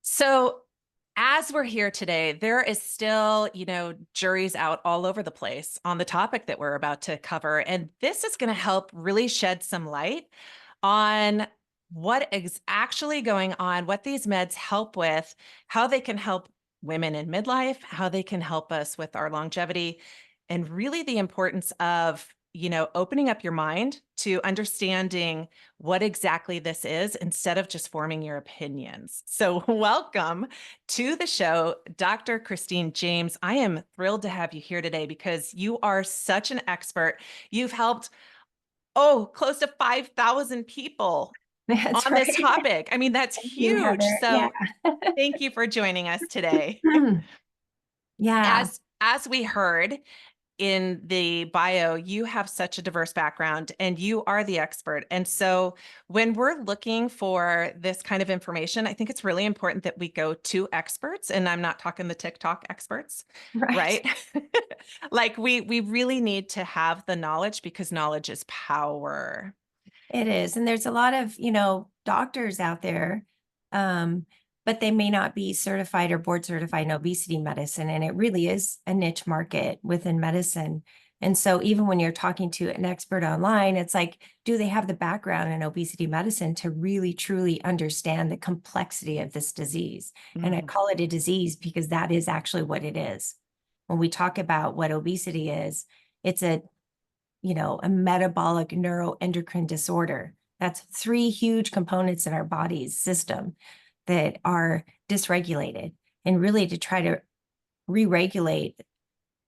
So, as we're here today, there is still, juries out all over the place on the topic that we're about to cover. And this is going to help really shed some light on what is actually going on, what these meds help with, how they can help women in midlife, how they can help us with our longevity, and really the importance of, opening up your mind to understanding what exactly this is instead of just forming your opinions. So, welcome to the show, Dr. Christine James. I am thrilled to have you here today because you are such an expert. You've helped, close to 5,000 people That's on right. this topic. I mean, that's Thank you, huge. Heather. Yeah. So, thank you for joining us today. Yeah, As we heard, in the bio, you have such a diverse background and you are the expert. And so when we're looking for this kind of information, I think it's really important that we go to experts. And I'm not talking the TikTok experts, right. right? Like we really need to have the knowledge because knowledge is power. It is. And there's a lot of, doctors out there, um, but they may not be certified or board certified in obesity medicine. And it really is a niche market within medicine. And so even when you're talking to an expert online, it's like, do they have the background in obesity medicine to really truly understand the complexity of this disease? And I Mhm. call it a disease because that is actually what it is. When we talk about what obesity is, it's a metabolic neuroendocrine disorder. That's three huge components in our body's system that are dysregulated. And really to try to re-regulate,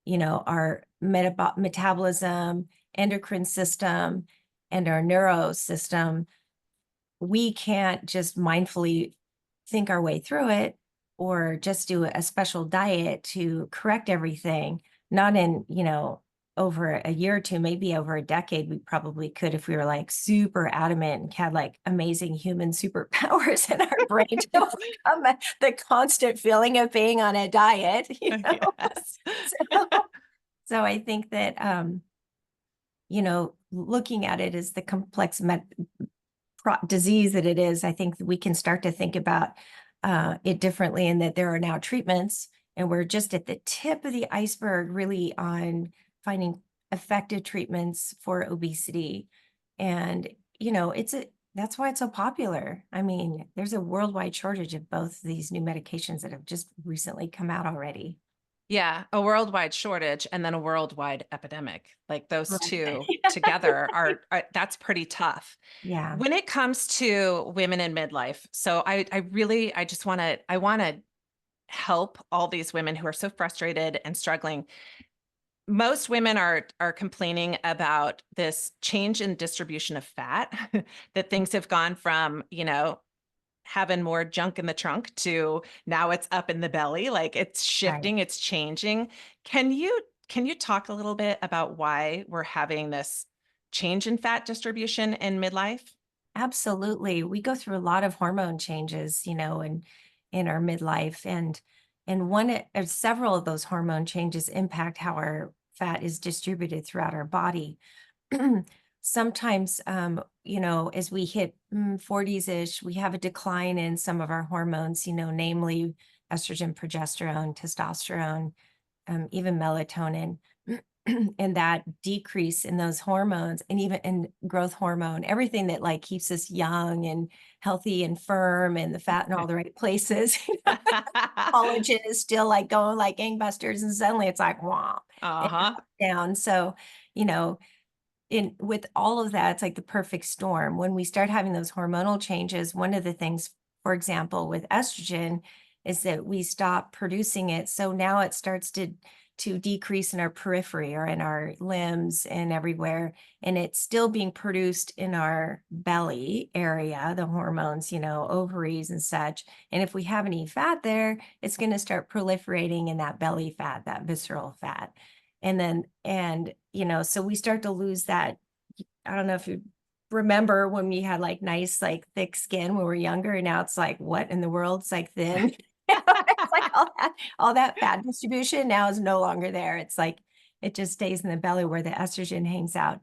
our metabolism, endocrine system, and our neuro system, we can't just mindfully think our way through it or just do a special diet to correct everything. Not in, over a year or two, maybe over a decade, we probably could if we were like super adamant and had like amazing human superpowers in our brain to overcome the constant feeling of being on a diet. Yes. So, so I think that, looking at it as the complex disease that it is, I think that we can start to think about it differently, and that there are now treatments, and we're just at the tip of the iceberg, really, on finding effective treatments for obesity. And that's why it's so popular. I mean, there's a worldwide shortage of both these new medications that have just recently come out already. Yeah, a worldwide shortage and then a worldwide epidemic. Like those Right. two together are that's pretty tough. Yeah. When it comes to women in midlife, so I really I want to help all these women who are so frustrated and struggling. Most women are complaining about this change in distribution of fat, that things have gone from, having more junk in the trunk to now it's up in the belly, like it's Right. shifting, it's changing. Can you talk a little bit about why we're having this change in fat distribution in midlife? Absolutely. We go through a lot of hormone changes, in our midlife, and or several of those hormone changes impact how our fat is distributed throughout our body. Sometimes, as we hit 40s-ish, we have a decline in some of our hormones, namely estrogen, progesterone, testosterone, even melatonin. And that decrease in those hormones, and even in growth hormone, everything that like keeps us young and healthy and firm, and the fat in all the right places. Collagen is still like going like gangbusters, and suddenly it's like wow, it Uh-huh. drops down. So, you know, in with all of that, it's like the perfect storm. When we start having those hormonal changes, one of the things, for example, with estrogen, is that we stop producing it. So now it starts to decrease in our periphery or in our limbs and everywhere. And it's still being produced in our belly area, the hormones, ovaries and such. And if we have any fat there, it's going to start proliferating in that belly fat, that visceral fat. So we start to lose that. I don't know if you remember when we had like nice, like thick skin when we were younger, and now it's like, what in the world? It's like thin. It's like all that fat distribution now is no longer there. It's like it just stays in the belly where the estrogen hangs out.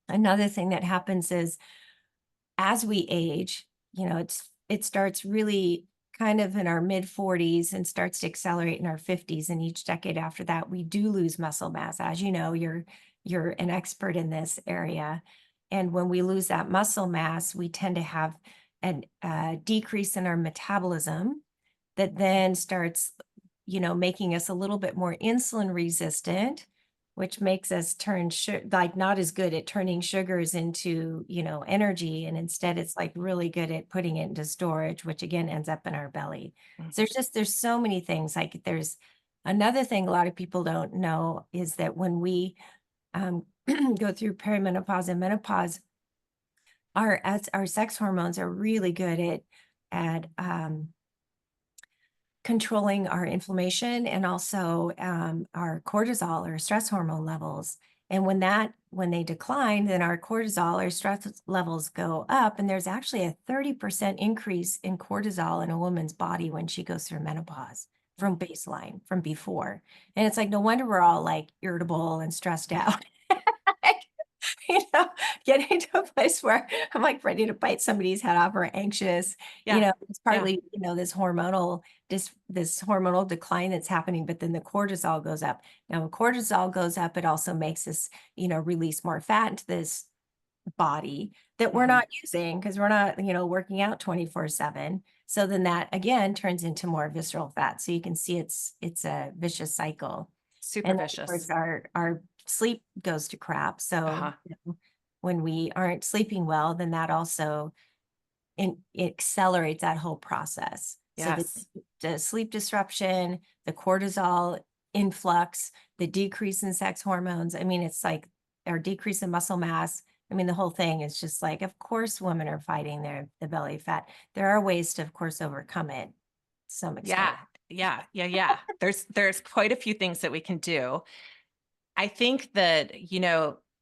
Another thing that happens is as we age, it starts really kind of in our mid 40s and starts to accelerate in our 50s, and each decade after that we do lose muscle mass. As you know, you're an expert in this area. And when we lose that muscle mass, we tend to have a decrease in our metabolism that then starts, making us a little bit more insulin resistant, which makes us turn like not as good at turning sugars into, energy. And instead it's like really good at putting it into storage, which again ends up in our belly. So Mhm. there's so many things. Like there's another thing a lot of people don't know is that when we go through perimenopause and menopause, as our sex hormones are really good at controlling our inflammation and also our cortisol or stress hormone levels. And when they decline, then our cortisol or stress levels go up. And there's actually a 30% increase in cortisol in a woman's body when she goes through menopause from baseline, from before. And it's like, no wonder we're all like irritable and stressed out. you know, getting to a place where I'm like ready to bite somebody's head off or anxious. Yeah. It's Yeah. partly, this hormonal decline that's happening, but then the cortisol goes up. Now, when cortisol goes up, it also makes us, release more fat into this body that we're Mhm. not using because we're not, working out 24/7. So then that again turns into more visceral fat. So you can see it's a vicious cycle. Super And then, of course, vicious. our sleep goes to crap. So, Uh-huh. when we aren't sleeping well, then that also it accelerates that whole process. So Yes. the sleep disruption, the cortisol influx, the decrease in sex hormones. I mean, it's like our decrease in muscle mass. I mean, the whole thing is just like, of course, women are fighting the belly fat. There are ways to, of course, overcome it to some Yeah. extent. Yeah. Yeah. Yeah. There's quite a few things that we can do. I think that,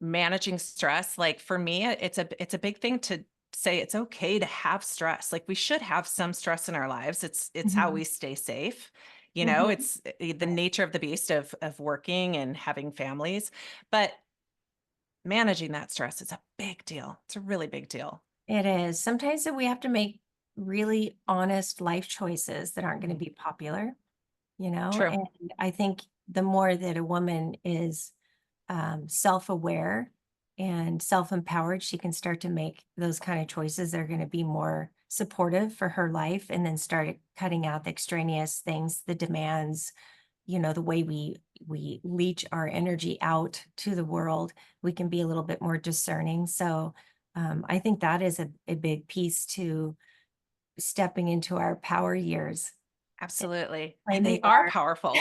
managing stress, like for me, it's a big thing to say it's okay to have stress. Like we should have some stress in our lives. It's how we Mhm. stay safe. Mhm. It's the nature of the beast of working and having families. But managing that stress is a big deal. It's a really big deal. It is. Sometimes that we have to make really honest life choices that aren't going Mhm. to be popular, True. and I think the more that a woman is self-aware and self-empowered, she can start to make those kind of choices that are going to be more supportive for her life and then start cutting out the extraneous things, the demands, the way we leach our energy out to the world. We can be a little bit more discerning. So I think that is a big piece to stepping into our power years, Absolutely. And they claiming are powerful,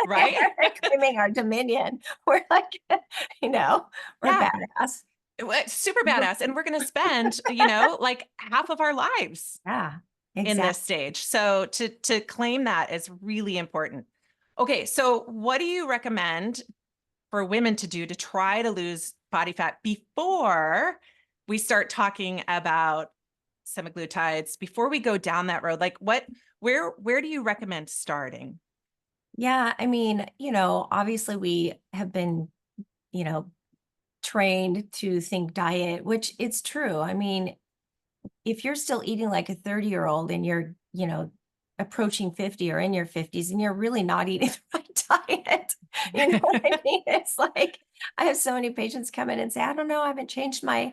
right? claiming our dominion. We're like, you know, we're Yeah. badass. It's super badass. And we're going to spend, like half of our lives Yeah, in this exactly. stage. So to claim that is really important. Okay, so what do you recommend for women to do to try to lose body fat before we start talking about semaglutides, before we go down that road? Like where do you recommend starting? Yeah, I mean, obviously we have been, you know, trained to think diet, which it's true. I mean, if you're still eating like a 30-year-old and you're, approaching 50 or in your 50s and you're really not eating the right diet, you know what I mean? It's like I have so many patients come in and say, I don't know, I haven't changed my,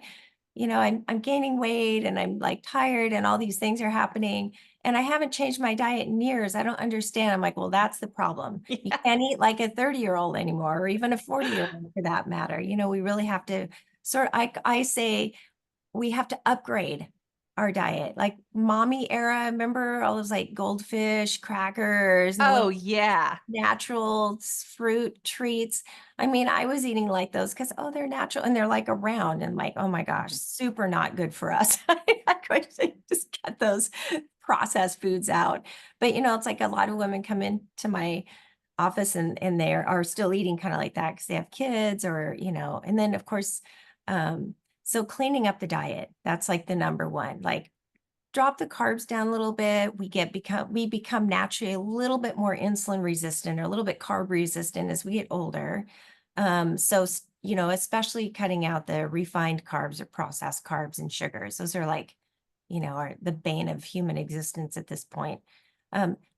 I'm gaining weight and I'm like tired and all these things are happening. And I haven't changed my diet in years. I don't understand. I'm like, well, that's the problem. You Yeah. can't eat like a 30-year-old anymore, or even a 40-year-old for that matter. We really have to I say we have to upgrade our diet. Like mommy era, remember all those like goldfish, crackers, and the Oh little yeah. natural fruit treats. I mean, I was eating like those because, oh, they're natural and they're like around and like, oh my gosh, Mhm. super not good for us. I could just get those processed foods out. But, it's like a lot of women come into my office and they are still eating kind of like that because they have kids or, and then of course, so cleaning up the diet, that's like the number one. Like drop the carbs down a little bit. We become naturally a little bit more insulin resistant or a little bit carb resistant as we get older. Especially cutting out the refined carbs or processed carbs and sugars. Those are like, are the bane of human existence at this point.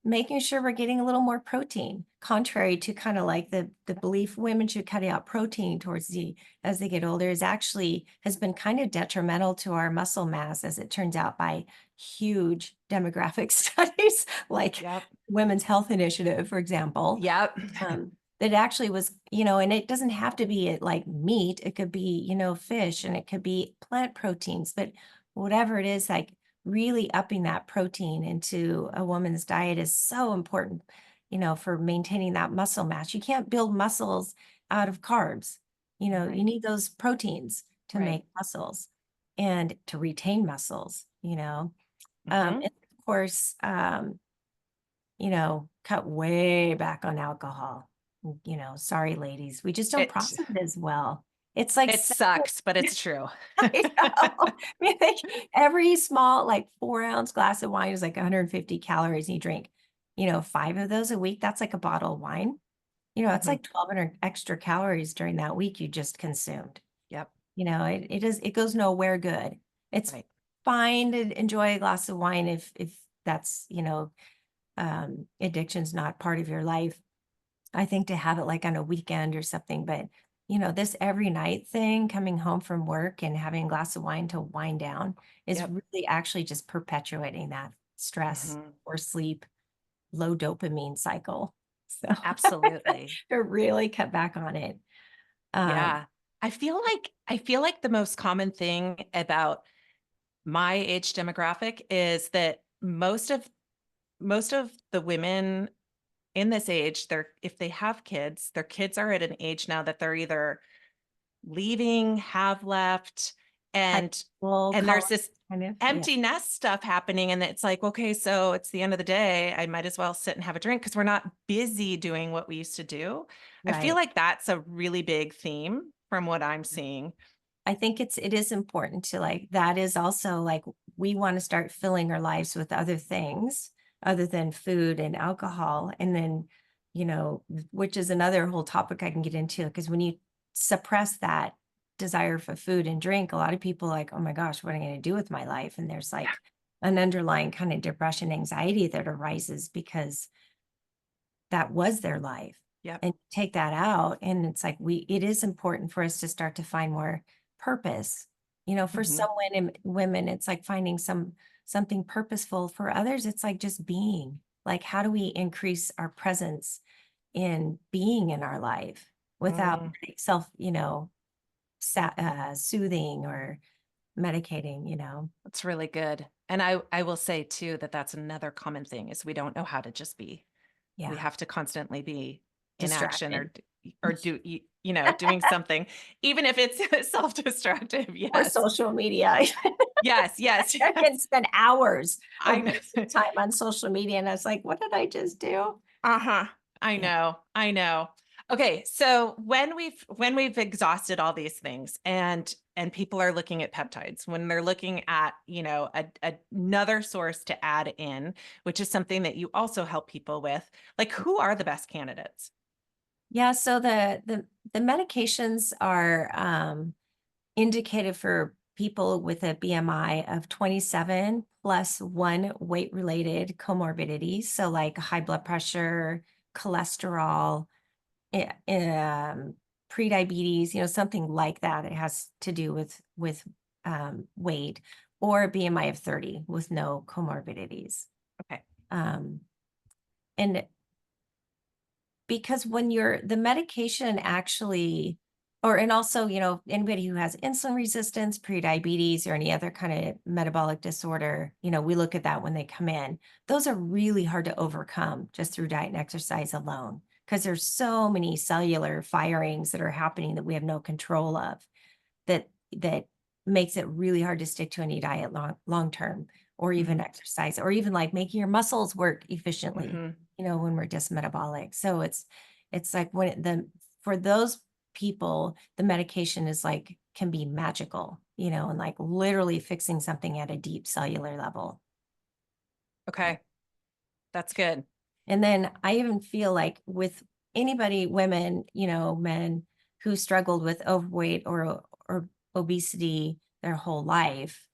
Making sure we're getting a little more protein, contrary to kind of like the belief women should cut out protein towards as they get older, is actually has been kind of detrimental to our muscle mass, as it turns out by huge demographic studies like Yep. Women's Health Initiative, for example. Yep. That actually was, and it doesn't have to be like meat. It could be, fish, and it could be plant proteins, but whatever it is, like really upping that protein into a woman's diet is so important, for maintaining that muscle mass. You can't build muscles out of carbs. You Right. need those proteins to Right. make muscles and to retain muscles. Hmm. And of course, cut way back on alcohol. Sorry, ladies, we just don't It process it as well. It's like it sucks, but it's true. I know. I mean, like every small, like 4-ounce glass of wine is like 150 calories, and you drink, 5 of those a week. That's like a bottle of wine. It's Mhm. like 1,200 extra calories during that week you just consumed. Yep. It goes nowhere good. It's Right. fine to enjoy a glass of wine if that's, addiction's not part of your life. I think to have it like on a weekend or something, but this every night thing, coming home from work and having a glass of wine to wind down is Yep. really actually just perpetuating that stress Mhm. or sleep, low dopamine cycle. So Absolutely. to really cut back on it. Um, Yeah. I feel like the most common thing about my age demographic is that most of the women in this age, if they have kids, their kids are at an age now that they're either leaving, have left, high and school, and college, there's this kind of, yeah, empty nest stuff happening, and it's like, okay, so it's the end of the day. I might as well sit and have a drink because we're not busy doing what we used to do. I feel right. like that's a really big theme from what I'm seeing. I think it is important to like that is also like we want to start filling our lives with other things other than food and alcohol. And then, which is another whole topic I can get into, because when you suppress that desire for food and drink, a lot of people are like, oh my gosh, what am I going to do with my life? And there's Yeah. like an underlying kind of depression, anxiety that arises because that was their life. Yep. And take that out, and it's like it is important for us to start to find more purpose. For Mhm. some women, it's like finding something purposeful. For others, it's like just being. Like, how do we increase our presence in being in our life without Mm, like, soothing or medicating? that's really good. And I will say too that that's another common thing is we don't know how to just be. We Yeah, have to constantly be in action distracted. or doing something, even if it's self-destructive. Or Yes. social media. Yes, yes, I can yes. spend hours of I know. wasted time on social media, and I was like, "What did I just do?" Uh-huh. I Yeah. know. I know. Okay, so when we've exhausted all these things and people are looking at peptides, when they're looking at, another source to add in, which is something that you also help people with, like who are the best candidates? Yeah, so the medications are, indicated for people with a BMI of 27 plus 1 weight-related comorbidity, so like high blood pressure, cholesterol, eh, prediabetes, something like that. It has to do with weight, or a BMI of 30 with no comorbidities. Okay. Um, and because when the medication actually, and also, anybody who has insulin resistance, prediabetes, or any other kind of metabolic disorder, we look at that when they come in. Those are really hard to overcome just through diet and exercise alone, because there's so many cellular firings that are happening that we have no control of, that makes it really hard to stick to any diet long term, or even Mhm. exercise, or even like making your muscles work efficiently, Mhm. when we're just metabolic. So it's like when for those people, the medication is like can be magical, and like literally fixing something at a deep cellular level. Yeah. Okay. That's good. And then I even feel like with anybody, women, men who struggled with overweight or obesity their whole life,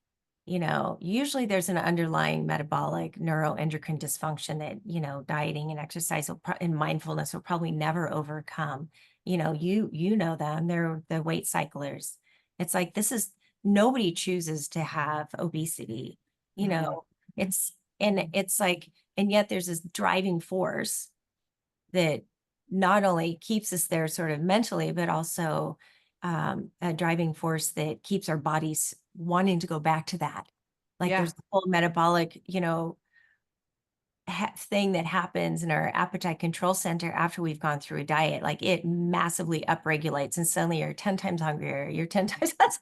Usually there's an underlying metabolic neuroendocrine dysfunction that, dieting and exercise and mindfulness will probably never overcome. You know them, they're the weight cyclers. It's like nobody chooses to have obesity, you Mhm. know, it's like, and yet there's this driving force that not only keeps us there sort of mentally, but also a driving force that keeps our bodies wanting to go back to that. Like Yeah. there's the whole metabolic, thing that happens in our appetite control center after we've gone through a diet. Like it massively upregulates, and suddenly you're 10 times hungrier, you're 10 times less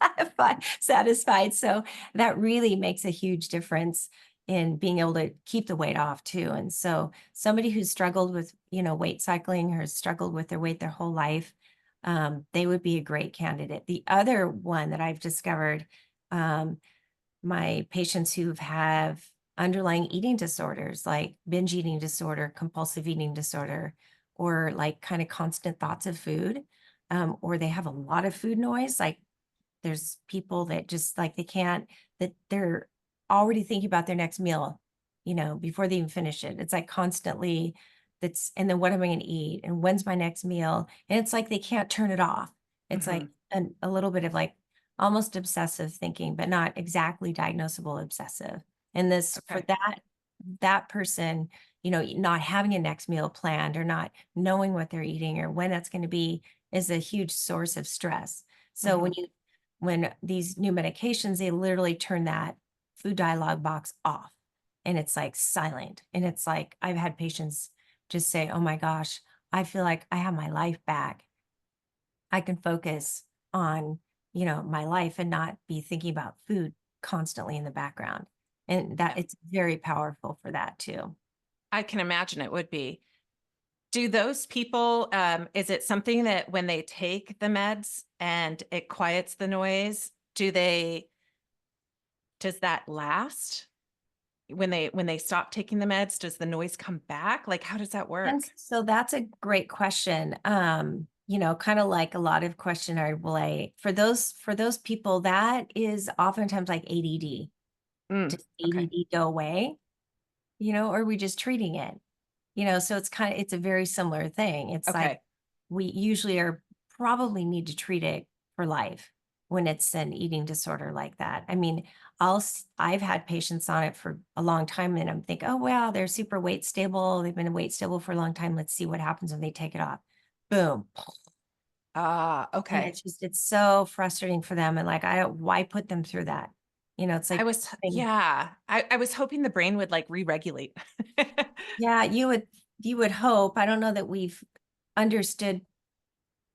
satisfied. So that really makes a huge difference in being able to keep the weight off too. And so somebody who's struggled with, weight cycling or has struggled with their weight their whole life, they would be a great candidate. The other one that I've discovered, um, my patients who have underlying eating disorders like binge eating disorder, compulsive eating disorder, or like kind of constant thoughts of food, or they have a lot of food noise. Like there's people that just like that they're already thinking about their next meal, before they even finish it. It's like constantly and then what am I going to eat? And when's my next meal? And it's like they can't turn it off. It's like Mhm. a little bit of like almost obsessive thinking, but not exactly diagnosable obsessive. And this for Okay. that person, not having a next meal planned or not knowing what they're eating or when that's going to be is a huge source of stress. So Mhm. when these new medications, they literally turn that food dialogue box off and it's like silent. And it's like I've had patients just say, "Oh my gosh, I feel like I have my life back. I can focus on, my life and not be thinking about food constantly in the background." And that Yeah. it's very powerful for that too. I can imagine it would be. Do those people, is it something that when they take the meds and it quiets the noise, does that last? When they stop taking the meds, does the noise come back? Like, how does that And work? so that's a great question. Kind of like a lot of question are, will I, for those people, that is oftentimes like ADD. Mm, Does okay. ADD go away? Or are we just treating it? So it's a very similar thing. It's like Okay. we usually are probably need to treat it for life when it's an eating disorder like that. I mean, I've had patients on it for a long time and I'm thinking, oh wow, they're super weight stable. They've been weight stable for a long time. Let's see what happens when they take it off. Boom. Ah, And okay. it's so frustrating for them. And like, why put them through that? It's I like, was yeah. I was hoping the brain would, like, re-regulate. yeah, you would hope. I don't know that we've understood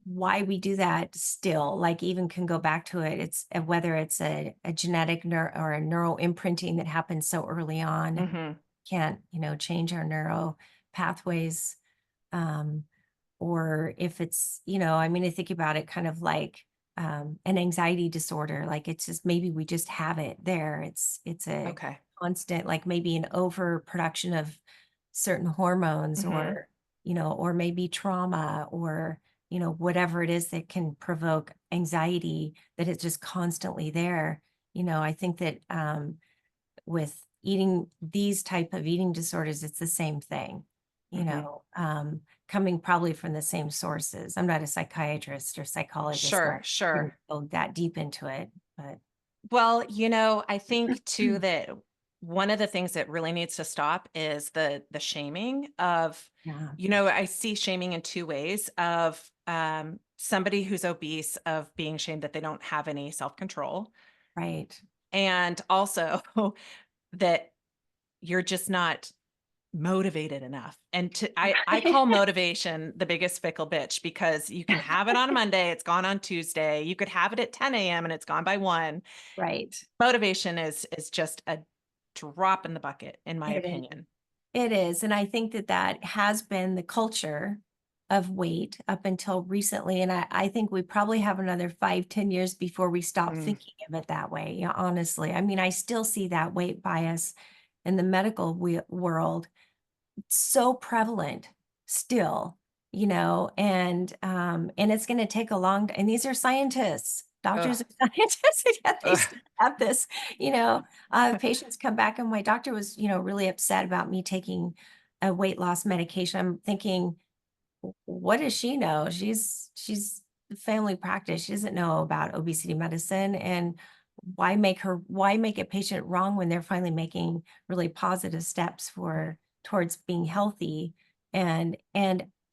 why we do that still, like even can go back to it. It's whether it's a genetic or a neural imprinting that happens so early on, Mhm, can't, change our neural pathways. Um, or if it's, I mean, I think about it kind of like an anxiety disorder, like it's just maybe we just have it there. It's a okay. constant, like maybe an overproduction of certain hormones Mhm, or maybe trauma or, whatever it is that can provoke anxiety that is just constantly there. I think that with eating these type of eating disorders, it's the same thing, mhm. coming probably from the same sources. I'm not a psychiatrist or psychologist, so I Sure, couldn't sure. go that deep into it, but Well, I think too that one of the things that really needs to stop is the shaming of, yeah, I see shaming in two ways of somebody who's obese of being shamed that they don't have any self-control, right. and also that you're just not motivated enough. And I call motivation the biggest fickle bitch because you can have it on a Monday, it's gone on Tuesday. You could have it at 10 a.m. and it's gone by 1. Right. Motivation is just a drop in the bucket, in my It is. opinion. It is, and I think that that has been the culture of weight up until recently, and I think we probably have another 5, 10 years before we stop Mm, thinking of it that way, yeah, honestly. I mean, I still see that weight bias in the medical world so prevalent still, and it's gonna take a long and these are scientists. Doctors Ugh. are scientists, and yet they Ugh. still have this, patients come back and my doctor was, really upset about me taking a weight loss medication. I'm thinking, what does she know? She's family practice. She doesn't know about obesity medicine. And why make a patient wrong when they're finally making really positive steps towards being healthy? And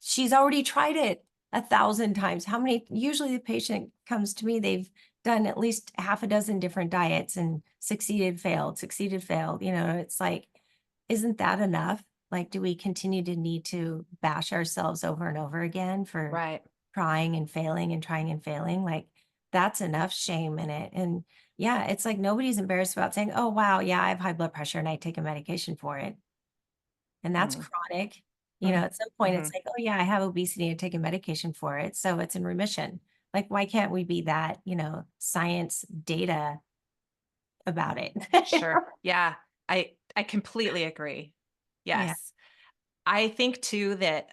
she's already tried it 1,000 times. How many usually the patient comes to me, they've done at least half a dozen different diets and succeeded, failed. It's like, isn't that enough? Like, do we continue to need to bash ourselves over and over again for Right. trying and failing and trying and failing? Like, that's enough shame in it. And yeah, it's like nobody's embarrassed about saying, oh, wow, yeah, I have high blood pressure and I take a medication for it. And that's Mm. chronic. Mm. At some point, Mhm. it's like, oh, yeah, I have obesity and take a medication for it. So it's in remission. Like, why can't we be that, science data about it? Sure. Yeah. I completely agree. Yeah, Yes. I think too that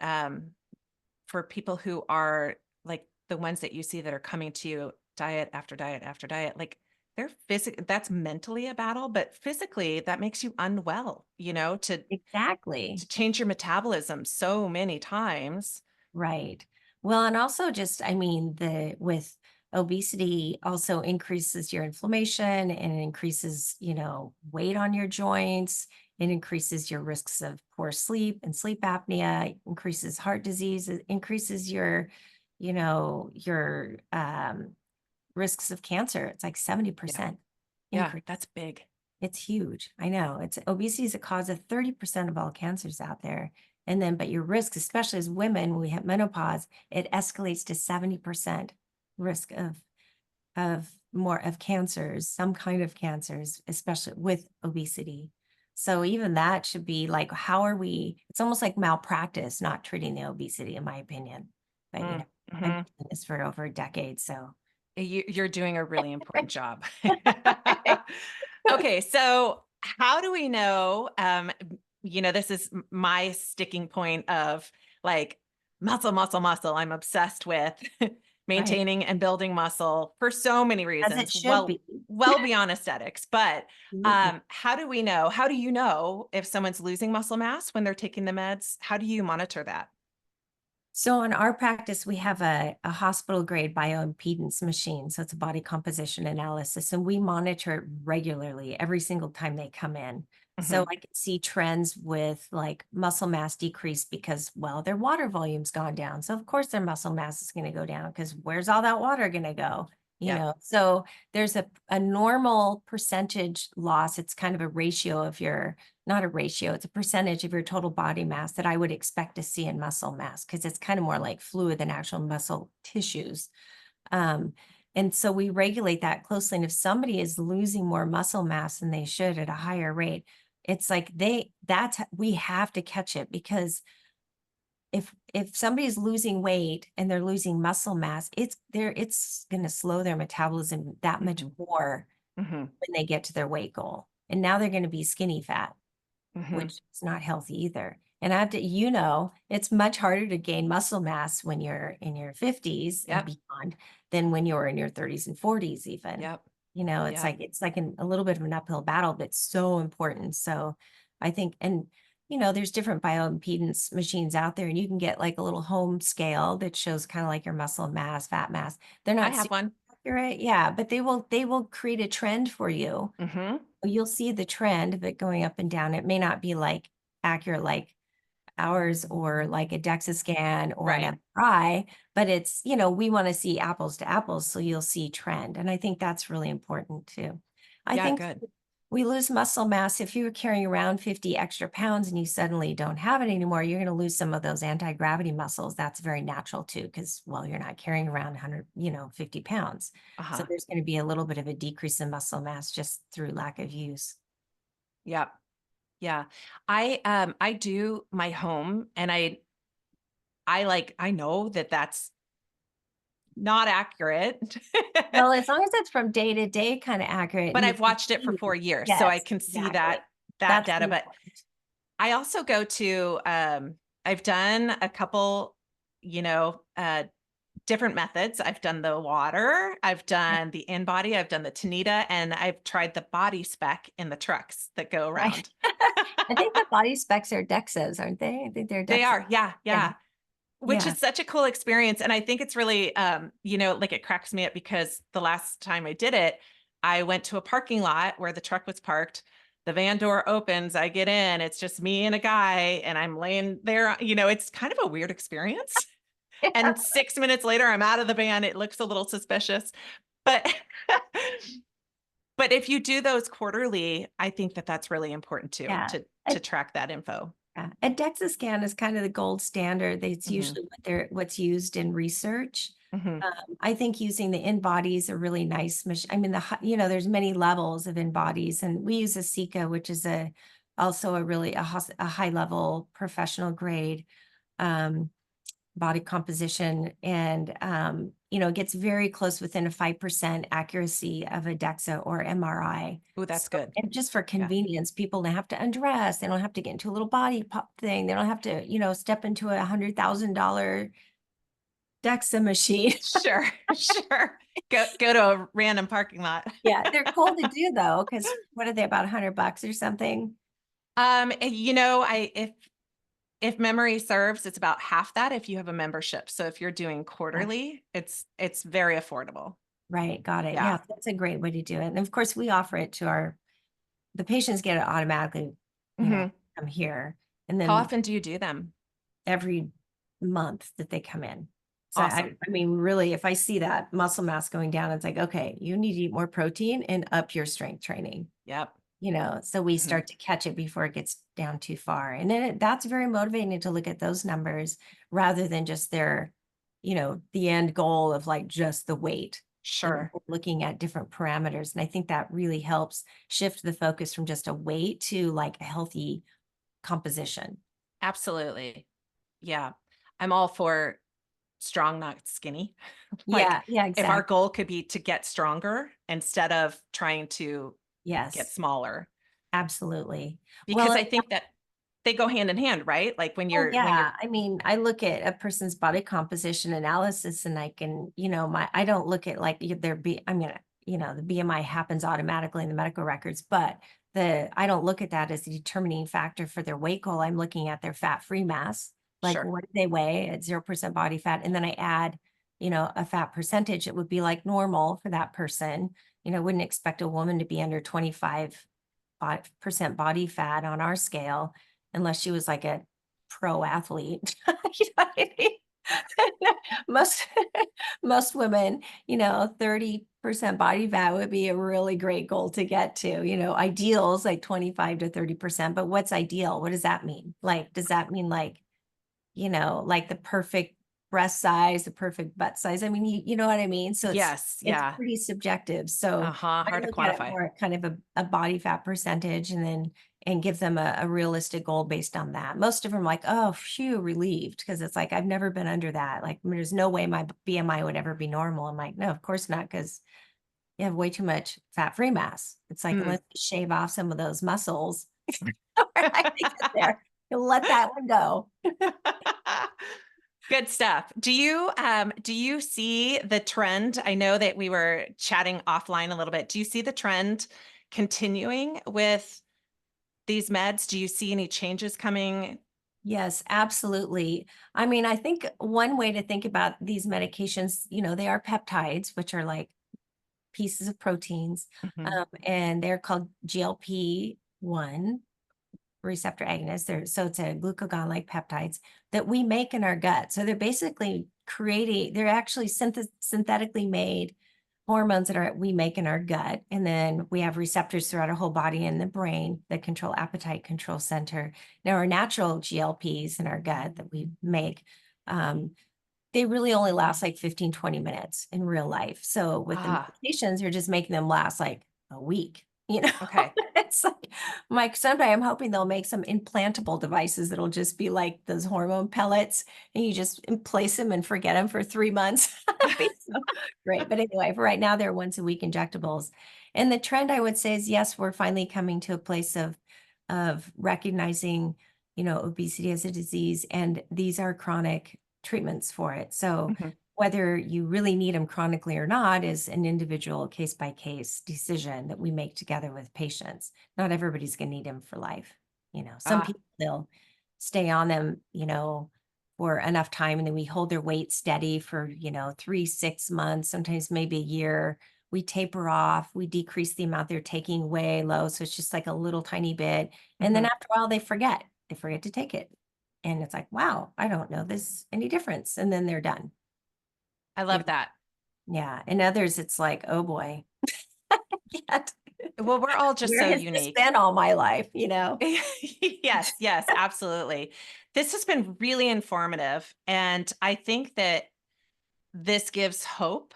for people who are like the ones that you see that are coming to you diet after diet after diet, like they're that's mentally a battle, but physically that makes you unwell, exactly. to change your metabolism so many times. Right. Well, and also just, I mean, the with obesity also increases your inflammation and it increases, weight on your joints. It increases your risks of poor sleep and sleep apnea, increases heart disease, it increases your risks of cancer. It's like Yeah. 70% Yeah, increase. that's big. It's huge. I know. It's obesity is a cause of 30% of all cancers out there. And then, but your risk, especially as women, when we have menopause, it escalates to 70% risk of more of cancers, some kind of cancers, especially with obesity. So even that should be like, how are we? It's almost like malpractice not treating the obesity, in my opinion. But Mm. I've Mhm. done this for over a decade. So You're doing a really important job. Okay, so how do we know? This is my sticking point of like muscle, muscle, muscle. I'm obsessed with right. maintaining and building muscle for so many As it reasons, should be. well beyond aesthetics. But Absolutely. how do we know? How do you know if someone's losing muscle mass when they're taking the meds? How do you monitor that? So in our practice, we have a hospital grade bioimpedance machine. So it's a body composition analysis, and we monitor it regularly every single time they come in. So Hmm. I can see trends with like muscle mass decrease because, well, their water volume's gone down. So of course their muscle mass is going to go down because where's all that water going to go? Yep. So there's a normal percentage loss. It's kind of a ratio of your not a ratio, it's a percentage of your total body mass that I would expect to see in muscle mass because it's kind of more like fluid than actual muscle tissues. Um, and so we regulate that closely. And if somebody is losing more muscle mass than they should at a higher rate, it's like we have to catch it because if somebody's losing weight and they're losing muscle mass, it's going to slow their metabolism that much Hmm. more Hmm. when they get to their weight goal. And now they're going to be skinny fat, Hmm. which is not healthy either. And I have to, it's much harder to gain muscle mass when you're in your 50s and Yep. beyond than when you're in your 30s and 40s, even. Yep. It's Yep. like a little bit of an uphill battle, but so important. So I think, and there's different bioimpedance machines out there, and you can get like a little home scale that shows kind of like your muscle mass, fat mass. They're I not have super one. accurate, yeah, but they will create a trend for you. Hmm. You'll see the trend of it going up and down. It may not be like accurate like ours or like a DEXA scan or an Right. MRI, but it's, we want to see apples to apples. So you'll see trend. And I think that's really important too. I Yeah, think good. we lose muscle mass. If you were carrying around 50 extra pounds and you suddenly don't have it anymore, you're going to lose some of those anti-gravity muscles. That's very natural too, because, well, you're not carrying around 100, 50 pounds. So Uh-huh. there's going to be a little bit of a decrease in muscle mass just through lack of use. Yep. Yeah. I do my home and I know that that's not accurate. Well, as long as it's from day to day kind of accurate But and you I've can watched it for see. 4 years, so I Yes, can see exactly. that That's data, the but important. I also go to I've done a couple, you know, different methods. I've done the water, I've done the in-body, I've done the Tanita, and I've tried the body spec in the trucks that go Right. around. I think the body specs are DEXAs, aren't they? I think they're They DEXA. are, yeah, Yeah. yeah. Which Yeah. is such a cool experience. And I think it's really, like it cracks me up because the last time I did it, I went to a parking lot where the truck was parked. The van door opens, I get in, it's just me and a guy, and I'm laying there. It's kind of a weird experience. And 6 minutes later, I'm out of the van. It looks a little suspicious. But but if you do those quarterly, I think that that's really important too, Yeah. to track that info. Yeah. A DEXA scan is kind of the gold standard. It's Hmm. usually what's used in research. Hmm. I think using the in-body is a really nice machine. I mean, there's many levels of in-bodies, and we use a Sika, which is also a really a high level professional grade um, body composition, and it gets very close within a 5% accuracy of a DEXA or MRI. Oh, that's So, good. and just for Yeah. convenience, people don't have to undress. They don't have to get into a little body pop thing. They don't have to, step into $100,000 DEXA machine. Sure, sure. Go to a random parking lot. Yeah, they're cool to do though, because what are they, about $100 or something? I if memory serves, it's about half that if you have a membership. So if you're doing Yeah. quarterly, it's very affordable. Right, got it. Yeah. Yeah, that's a great way to do it. And of course, we offer it to the patients get it automatically, Hmm. come here. And How then often do you do them? every month that they come in. So Awesome. I mean, really, if I see that muscle mass going down, it's like, okay, you need to eat more protein and up your strength training, Yep. so we Hmm. start to catch it before it gets down too far. And then that's very motivating to look at those numbers rather than just the end goal of like just the weight. Sure. We're looking at different parameters. And I think that really helps shift the focus from just a weight to like a healthy composition. Absolutely. Yeah. I'm all for strong, not skinny. Like Yeah, yeah, if our exactly. goal could be to get stronger instead of trying to get Yes, smaller, absolutely. because Well, I think that they go hand in hand, right? Like when oh you're yeah. I mean, I look at a person's body composition analysis and I can, I don't look at like the BMI happens automatically in the medical records, but I don't look at that as a determining factor for their weight goal. I'm looking at their fat-free mass. Like sure. what do they weigh at 0% body fat? And then I add, a fat percentage. It would be like normal for that person. Wouldn't expect a woman to be under 25% body fat on our scale unless she was like a pro athlete. You know what I mean? most most women, 30% body fat would be a really great goal to get to. Ideals like 25 to 30%. But what's ideal? What does that mean? Like, does that mean like the perfect breast size, the perfect butt size? I mean, you know what I mean? So Yes. it's Yeah. pretty subjective. So Uh-huh. I Hard to look at it quantify. more at kind of a body fat percentage and give them a realistic goal based on that. Most of them are like, oh, phew, relieved. Because it's like, I've never been under that. Like, there's no way my BMI would ever be normal. I'm like, no, of course not. Because you have way too much fat-free mass. It's like, Mm. unless you shave off some of those muscles, I think it's there. You'll let that one go. Good stuff. Do you see the trend? I know that we were chatting offline a little bit. Do you see the trend continuing with these meds? Do you see any changes coming? Yes, absolutely. I mean, I think one way to think about these medications, they are peptides, which are like pieces of proteins, Mhm. and they're called GLP-1 receptor agonists. So it's a glucagon-like peptides that we make in our gut. So they're basically they're actually synthetically made hormones that we make in our gut. And then we have receptors throughout our whole body and the brain that control appetite control center. Now our natural GLPs in our gut that we make, they really only last like 15, 20 minutes in real life. So with the Ah, medications, you're just making them last like a week. okay. It's like, Mike, someday I'm hoping they'll make some implantable devices that'll just be like those hormone pellets and you just place them and forget them for 3 months. That'd be so great. But anyway, for right now, they're once a week injectables. And the trend I would say is, yes, we're finally coming to a place of recognizing, obesity as a disease, and these are chronic treatments for it. So Mhm. whether you really need them chronically or not is an individual case by case decision that we make together with patients. Not everybody's going to need them for life. Some Ah, people, they'll stay on them, for enough time, and then we hold their weight steady for, 3, 6 months, sometimes maybe a year. We taper off, we decrease the amount they're taking way low. So it's just like a little tiny bit. And then mhm. after a while, they forget to take it. And it's like, wow, I don't know this any difference. And then they're done. I They're love that. Yeah, and others, it's like, "Oh, boy, can't Well, we're all just where so has this unique. been all my life?" You know? Yes, yes, absolutely. This has been really informative, and I think that this gives hope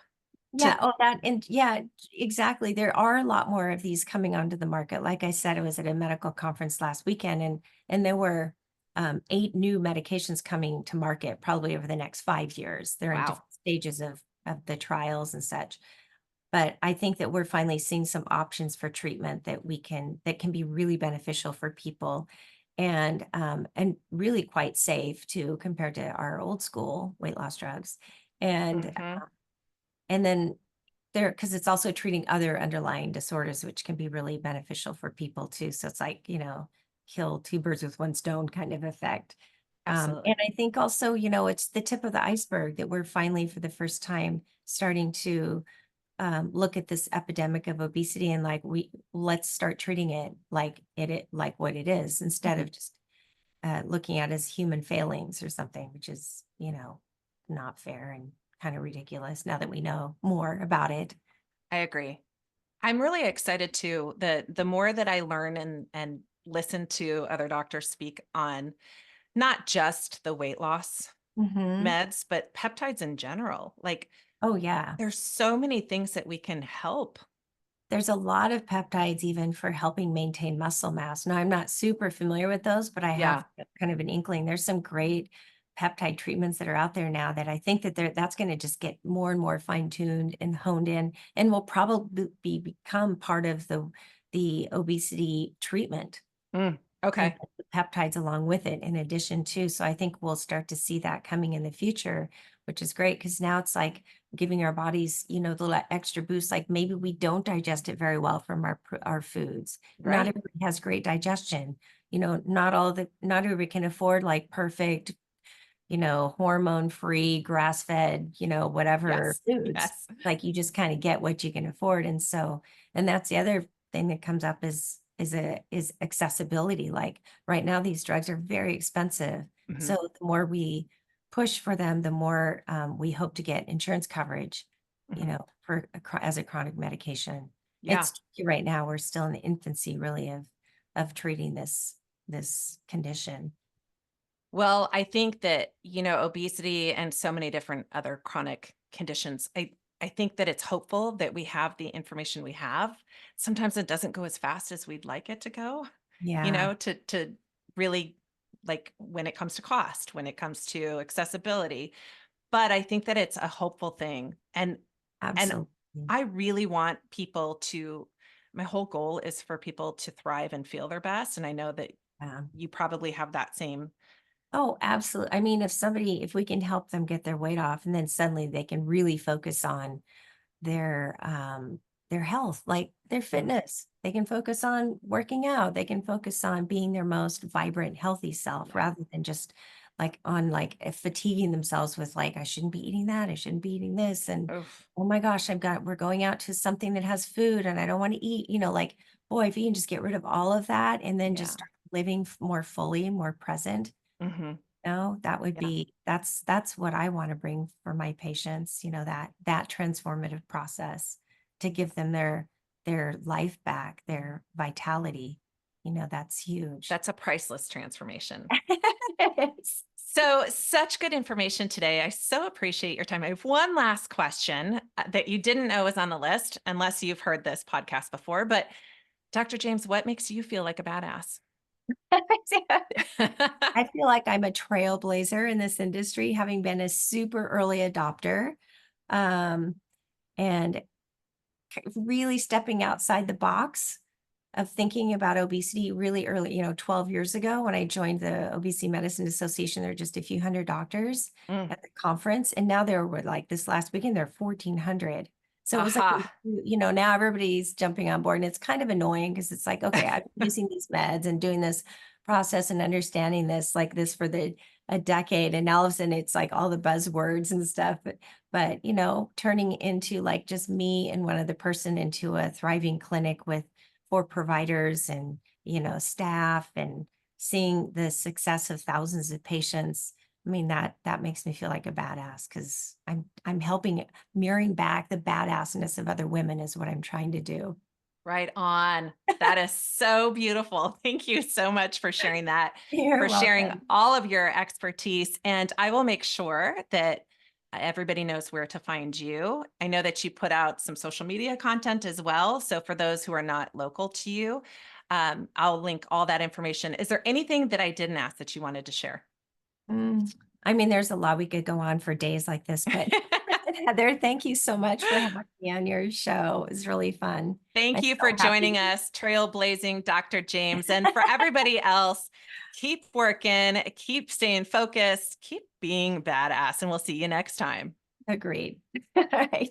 to Yeah, oh, that and yeah, exactly, there are a lot more of these coming onto the market. Like I said, I was at a medical conference last weekend, and there were, 8 new medications coming to market probably over the next 5 years. They're in wow. different stages of the trials and such. But I think that we're finally seeing some options for treatment that can be really beneficial for people and really quite safe too compared to our old school weight loss drugs. And Mhm. and then there because it's also treating other underlying disorders, which can be really beneficial for people too. So it's like, kill two birds with one stone kind of effect. And Absolutely. I think also, it's the tip of the iceberg that we're finally, for the first time, starting to look at this epidemic of obesity and like let's start treating it like what it is instead Mhm. of just looking at it as human failings or something, which is not fair and kind of ridiculous now that we know more about it. I agree. I'm really excited too. The more that I learn and listen to other doctors speak on not just the weight loss Hmm. meds, but peptides in general. Like Oh yeah. there's so many things that we can help. There's a lot of peptides even for helping maintain muscle mass. Now, I'm not super familiar with those, but I have Yeah, kind of an inkling. There's some great peptide treatments that are out there now that I think that's going to just get more and more fine-tuned and honed in and will probably become part of the obesity treatment. mm, And okay. the peptides along with it in addition to. So I think we'll start to see that coming in the future, which is great because now it's like giving our bodies, the extra boost. Like maybe we don't digest it very well from our foods. Not Right. everybody has great digestion. Not everybody can afford like perfect, hormone free, grass fed, whatever Yes. foods. Yes. Like you just kind of get what you can afford. And that's the other thing that comes up is accessibility. Like right now, these drugs are very expensive. Mhm. So the more we push for them, the more we hope to get insurance coverage, Mhm. as a chronic medication. Yeah. It's tricky right now. We're still in the infancy really of treating this condition. Well, I think that, obesity and so many different other chronic conditions, I think that it's hopeful that we have the information we have. Sometimes it doesn't go as fast as we'd like it to go, Yeah, to really like when it comes to cost, when it comes to accessibility. But I think that it's a hopeful thing. And absolutely. I really want people to my whole goal is for people to thrive and feel their best. And I know that Yeah. you probably have that same. Oh, absolutely. I mean, if we can help them get their weight off and then suddenly they can really focus on their their health, like their Mhm. fitness. They can focus on working out. They can focus on being their most vibrant, healthy self Yeah. rather than just fatiguing themselves with like, I shouldn't be eating that. I shouldn't be eating this. And Oof. oh my gosh, we're going out to something that has food and I don't want to eat, like, boy, if you can just get rid of all of that and then just Yeah. start living more fully, more present. Mhm. No, that would Yeah. be that's what I wanna bring for my patients, that transformative process to give them their life back, their vitality, that's huge. That's a priceless transformation. Yes. So, such good information today. I so appreciate your time. I have one last question that you didn't know was on the list, unless you've heard this podcast before. But, Dr. James, what makes you feel like a badass? I feel like I'm a trailblazer in this industry, having been a super early adopter, um, and really stepping outside the box of thinking about obesity really early, 12 years ago when I joined the Obesity Medicine Association. There were just a few hundred doctors Mm. at the conference. And now there were like this last weekend, there are 1,400. So it was like, Aha. now everybody's jumping on board, and it's kind of annoying because it's like, okay, I've been using these meds and doing this process and understanding this like this for a decade. And now all of a sudden it's like all the buzzwords and stuff. But turning into like just me and one other person into a thriving clinic with 4 providers and, staff, and seeing the success of thousands of patients. I mean, that makes me feel like a badass because I'm helping mirroring back the badassness of other women is what I'm trying to do. Right on. That is so beautiful. Thank you so much for sharing that, You're for sharing welcome. all of your expertise. And I will make sure that everybody knows where to find you. I know that you put out some social media content as well. So for those who are not local to you, I'll link all that information. Is there anything that I didn't ask that you wanted to share? Mm, I mean, there's a lot we could go on for days like this, but Heather, thank you so much for having me on your show. It was really fun. Thank I'm you so for happy. joining us, trailblazing Dr. James. And for everybody else, keep working, keep staying focused, keep being badass, and we'll see you next time. Agreed. All right.